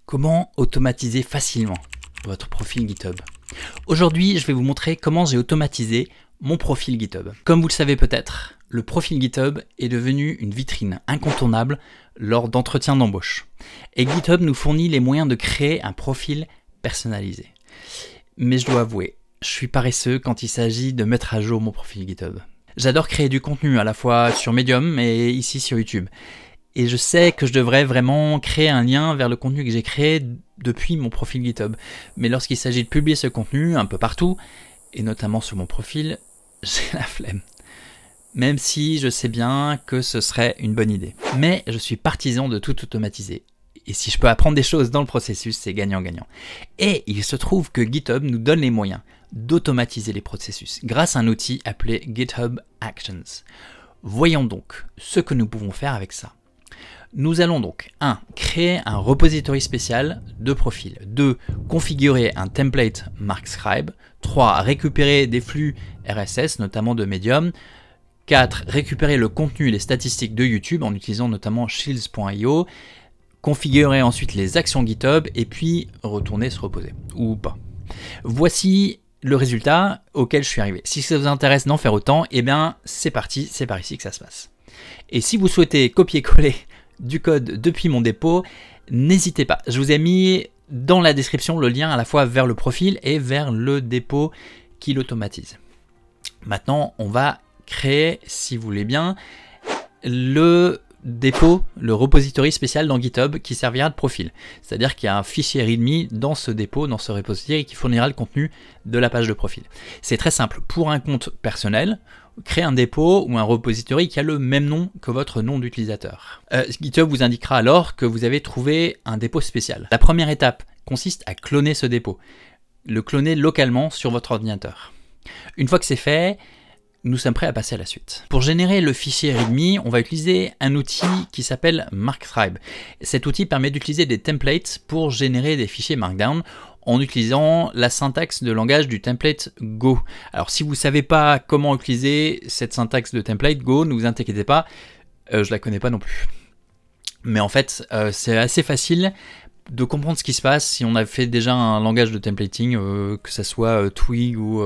Comment automatiser facilement votre profil GitHub? Aujourd'hui, je vais vous montrer comment j'ai automatisé mon profil GitHub. Comme vous le savez peut-être, le profil GitHub est devenu une vitrine incontournable lors d'entretiens d'embauche. Et GitHub nous fournit les moyens de créer un profil personnalisé. Mais je dois avouer, je suis paresseux quand il s'agit de mettre à jour mon profil GitHub. J'adore créer du contenu à la fois sur Medium et ici sur YouTube. Et je sais que je devrais vraiment créer un lien vers le contenu que j'ai créé depuis mon profil GitHub. Mais lorsqu'il s'agit de publier ce contenu un peu partout, et notamment sur mon profil, j'ai la flemme. Même si je sais bien que ce serait une bonne idée. Mais je suis partisan de tout automatiser. Et si je peux apprendre des choses dans le processus, c'est gagnant-gagnant. Et il se trouve que GitHub nous donne les moyens d'automatiser les processus grâce à un outil appelé GitHub Actions. Voyons donc ce que nous pouvons faire avec ça. Nous allons donc 1. Créer un repository spécial de profil. 2. Configurer un template MarkScribe. 3. Récupérer des flux RSS, notamment de Medium. 4. Récupérer le contenu et les statistiques de YouTube en utilisant notamment shields.io. Configurer ensuite les actions GitHub et puis retourner se reposer. Ou pas. Voici le résultat auquel je suis arrivé. Si ça vous intéresse d'en faire autant, eh bien c'est parti, c'est par ici que ça se passe. Et si vous souhaitez copier-coller du code depuis mon dépôt, n'hésitez pas. Je vous ai mis dans la description le lien à la fois vers le profil et vers le dépôt qui l'automatise. Maintenant, on va créer, si vous voulez bien, le dépôt, le repository spécial dans GitHub qui servira de profil. C'est-à-dire qu'il y a un fichier README dans ce dépôt, dans ce repository qui fournira le contenu de la page de profil. C'est très simple. Pour un compte personnel, créez un dépôt ou un repository qui a le même nom que votre nom d'utilisateur. GitHub vous indiquera alors que vous avez trouvé un dépôt spécial. La première étape consiste à cloner ce dépôt, le cloner localement sur votre ordinateur. Une fois que c'est fait, nous sommes prêts à passer à la suite. Pour générer le fichier README, on va utiliser un outil qui s'appelle MarkScribe. Cet outil permet d'utiliser des templates pour générer des fichiers Markdown en utilisant la syntaxe de langage du template Go. Alors si vous ne savez pas comment utiliser cette syntaxe de template Go, ne vous inquiétez pas, je la connais pas non plus. Mais en fait, c'est assez facile de comprendre ce qui se passe si on a fait déjà un langage de templating, que ce soit Twig ou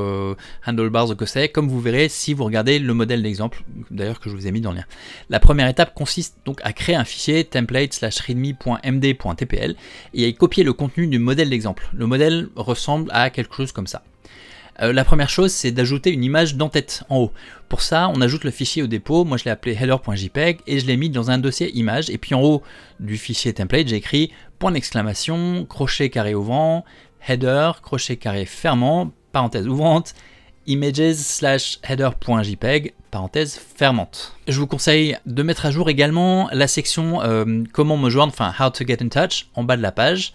Handlebars ou que c'est, comme vous verrez si vous regardez le modèle d'exemple, d'ailleurs que je vous ai mis dans le lien. La première étape consiste donc à créer un fichier template/readme.md.tpl et à y copier le contenu du modèle d'exemple. Le modèle ressemble à quelque chose comme ça. La première chose, c'est d'ajouter une image d'en-tête en haut. Pour ça, on ajoute le fichier au dépôt. Moi, je l'ai appelé header.jpg et je l'ai mis dans un dossier image. Et puis en haut du fichier template, j'ai écrit point d'exclamation, crochet carré ouvrant, header, crochet carré fermant, parenthèse ouvrante, images/header.jpg, parenthèse fermante. Je vous conseille de mettre à jour également la section comment me joindre, enfin how to get in touch, en bas de la page.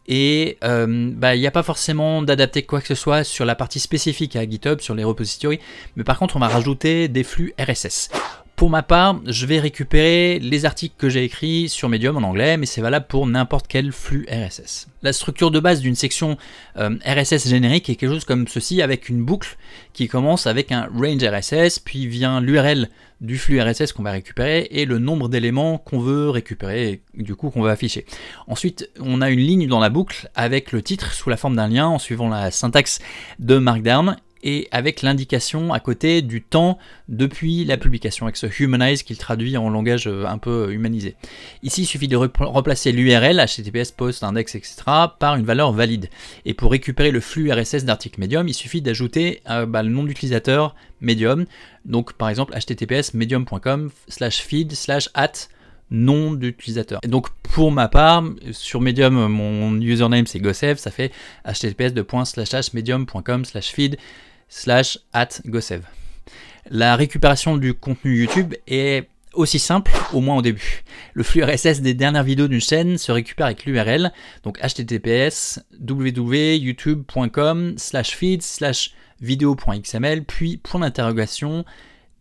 Et il n'y a pas forcément d'adapter quoi que ce soit sur la partie spécifique à GitHub, sur les repositories, mais par contre on va rajouter des flux RSS. Pour ma part, je vais récupérer les articles que j'ai écrits sur Medium en anglais, mais c'est valable pour n'importe quel flux RSS. La structure de base d'une section RSS générique est quelque chose comme ceci, avec une boucle qui commence avec un range RSS, puis vient l'URL du flux RSS qu'on va récupérer et le nombre d'éléments qu'on veut récupérer, et du coup qu'on va afficher. Ensuite, on a une ligne dans la boucle avec le titre sous la forme d'un lien en suivant la syntaxe de Markdown, et avec l'indication à côté du temps depuis la publication, avec ce humanize qu'il traduit en langage un peu humanisé. Ici, il suffit de remplacer l'URL, HTTPS, post, index, etc. par une valeur valide. Et pour récupérer le flux RSS d'article Medium, il suffit d'ajouter le nom d'utilisateur Medium. Donc par exemple, https medium.com/feed/@ nom d'utilisateur. Et donc pour ma part, sur Medium, mon username c'est Gosev, ça fait https://medium.com/feed/@gosev. La récupération du contenu YouTube est aussi simple, au moins au début. Le flux RSS des dernières vidéos d'une chaîne se récupère avec l'URL, donc https://youtube.com/feed/video.xml, puis point d'interrogation,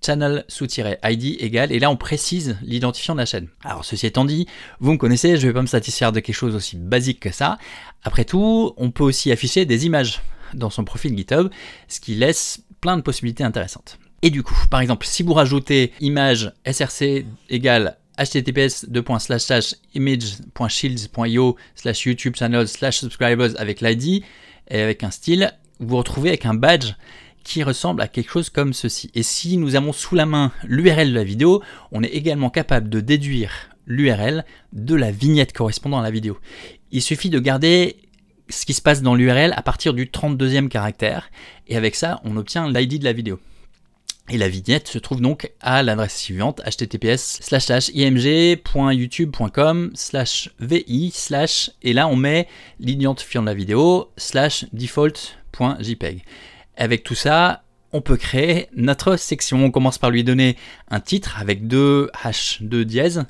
channel sous-id égale, et là on précise l'identifiant de la chaîne. Alors ceci étant dit, vous me connaissez, je ne vais pas me satisfaire de quelque chose aussi basique que ça. Après tout, on peut aussi afficher des images dans son profil GitHub, ce qui laisse plein de possibilités intéressantes. Et du coup, par exemple, si vous rajoutez image src égale https://image.shields.io/youtube channel/subscribers avec l'ID et avec un style, vous vous retrouvez avec un badge qui ressemble à quelque chose comme ceci. Et si nous avons sous la main l'URL de la vidéo, on est également capable de déduire l'URL de la vignette correspondant à la vidéo. Il suffit de garder ce qui se passe dans l'URL à partir du 32e caractère, et avec ça, on obtient l'ID de la vidéo. Et la vignette se trouve donc à l'adresse suivante, https://img.youtube.com/vi/ et là on met l'identifiant de la vidéo /default.jpg. Avec tout ça, on peut créer notre section. On commence par lui donner un titre avec 2 H2 dièse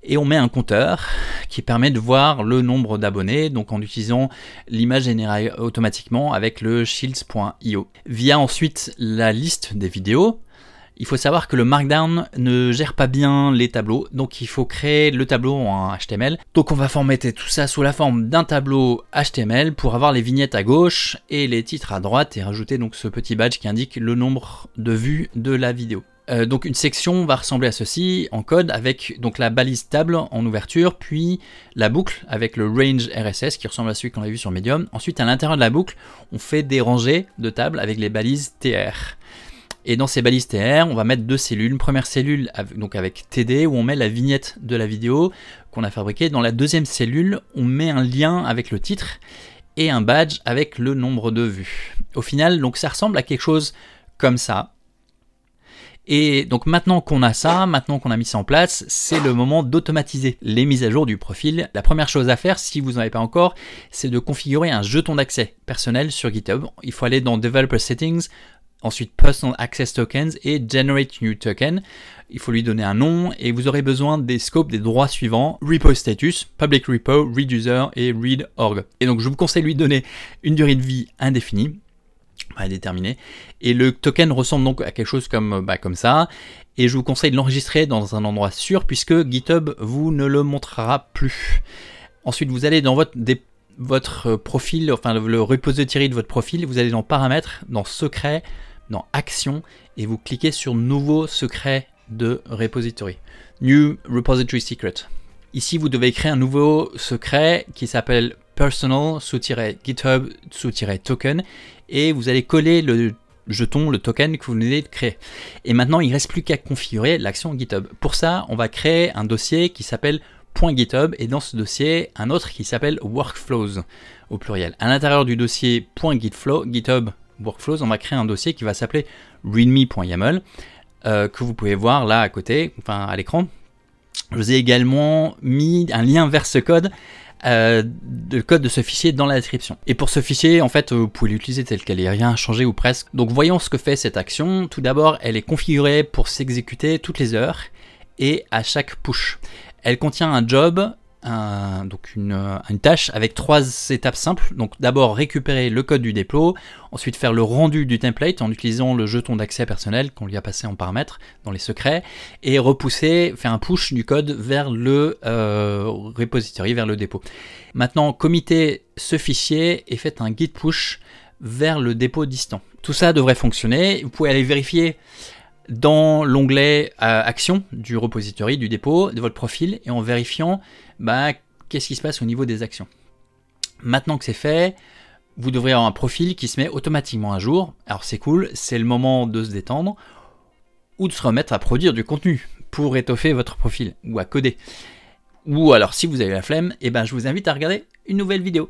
et on met un compteur qui permet de voir le nombre d'abonnés, donc en utilisant l'image générée automatiquement avec le shields.io. Via ensuite la liste des vidéos, il faut savoir que le Markdown ne gère pas bien les tableaux, donc il faut créer le tableau en HTML. Donc on va formater tout ça sous la forme d'un tableau HTML pour avoir les vignettes à gauche et les titres à droite et rajouter donc ce petit badge qui indique le nombre de vues de la vidéo. Donc une section va ressembler à ceci en code avec donc la balise table en ouverture, puis la boucle avec le range RSS qui ressemble à celui qu'on a vu sur Medium. Ensuite à l'intérieur de la boucle, on fait des rangées de tables avec les balises TR. Et dans ces balises TR, on va mettre 2 cellules. Une première cellule donc avec TD où on met la vignette de la vidéo qu'on a fabriquée. Dans la deuxième cellule, on met un lien avec le titre et un badge avec le nombre de vues. Au final, donc ça ressemble à quelque chose comme ça. Et donc maintenant qu'on a ça, maintenant qu'on a mis ça en place, c'est le moment d'automatiser les mises à jour du profil. La première chose à faire, si vous n'en avez pas encore, c'est de configurer un jeton d'accès personnel sur GitHub. Il faut aller dans Developer Settings, ensuite Personal Access Tokens et Generate New Token. Il faut lui donner un nom et vous aurez besoin des scopes des droits suivants: Repo Status, Public Repo, Read User et Read Org. Et donc je vous conseille de lui donner une durée de vie indéfinie. Déterminé, et le token ressemble donc à quelque chose comme ça, et je vous conseille de l'enregistrer dans un endroit sûr puisque GitHub vous ne le montrera plus. Ensuite vous allez dans votre profil, enfin le repository de votre profil, vous allez dans paramètres, dans secret, dans action, et vous cliquez sur nouveau secret de repository, New Repository Secret. Ici vous devez créer un nouveau secret qui s'appelle personal /github /token, et vous allez coller le jeton, le token que vous venez de créer. Et maintenant il ne reste plus qu'à configurer l'action GitHub. Pour ça on va créer un dossier qui s'appelle .github, et dans ce dossier un autre qui s'appelle workflows au pluriel. À l'intérieur du dossier .github workflows, on va créer un dossier qui va s'appeler readme.yaml que vous pouvez voir là à côté, enfin à l'écran. Je vous ai également mis un lien vers ce code, le code de ce fichier dans la description. Et pour ce fichier, en fait, vous pouvez l'utiliser tel quel, il n'y a rien à changer ou presque. Donc voyons ce que fait cette action. Tout d'abord, elle est configurée pour s'exécuter toutes les heures et à chaque push. Elle contient un job, donc une tâche avec 3 étapes simples. Donc d'abord récupérer le code du dépôt, ensuite faire le rendu du template en utilisant le jeton d'accès personnel qu'on lui a passé en paramètres dans les secrets, et repousser, faire un push du code vers le repository, vers le dépôt. Maintenant committez ce fichier et faites un git push vers le dépôt distant. Tout ça devrait fonctionner. Vous pouvez aller vérifier dans l'onglet Action du repository, du dépôt, de votre profil, et en vérifiant qu'est-ce qui se passe au niveau des actions. Maintenant que c'est fait, vous devrez avoir un profil qui se met automatiquement à jour. Alors c'est cool, c'est le moment de se détendre ou de se remettre à produire du contenu pour étoffer votre profil ou à coder. Ou alors si vous avez la flemme, je vous invite à regarder une nouvelle vidéo.